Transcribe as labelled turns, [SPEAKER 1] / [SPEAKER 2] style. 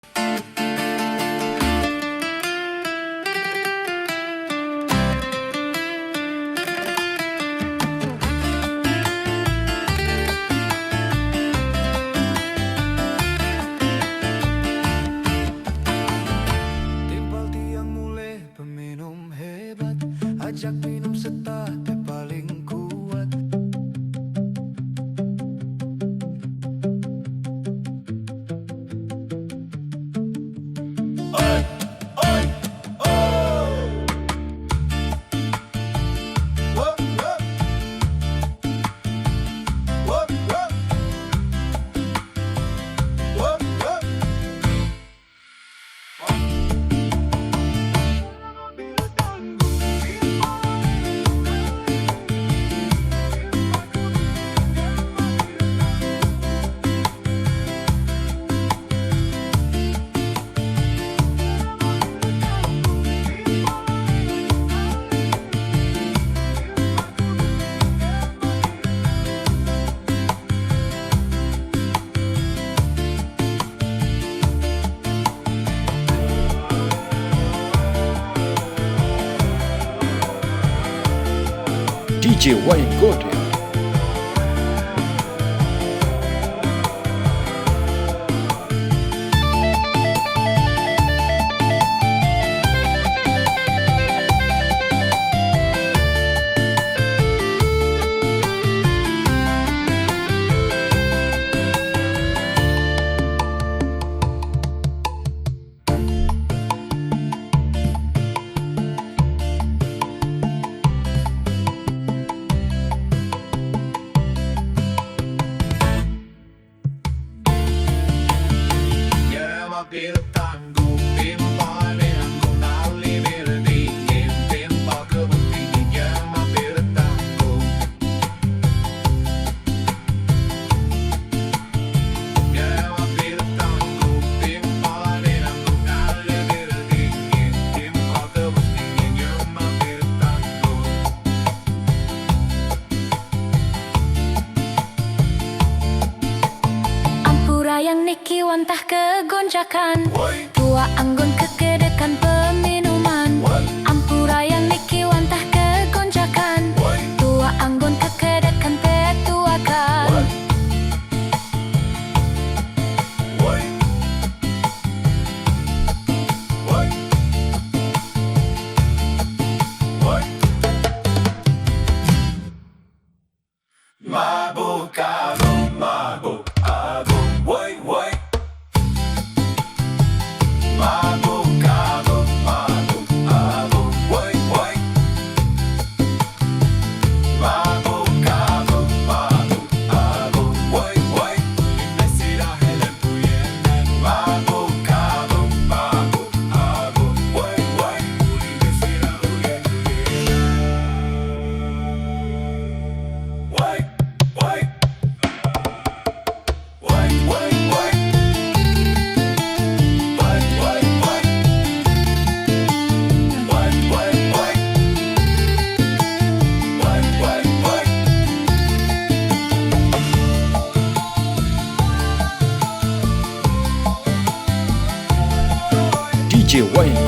[SPEAKER 1] Timpal tiang mulai peminum hebat, ajak minum setah paling kuat.
[SPEAKER 2] DJ Wayan Godel.
[SPEAKER 3] Yang niki wantah kegonjakan, tua anggun kekedekan peminuman. Ampura yang niki wantah kegonjakan, tua anggun kekedekan petuakan.
[SPEAKER 1] Mabuk agung, mabuk agung, woi woi. Mabuk agung, woi woi. Mabuk agung, woi woi. Mesira helen puyenen. Mabuk agung, woi woi. Mesira huyen woi.
[SPEAKER 2] DJ Wayan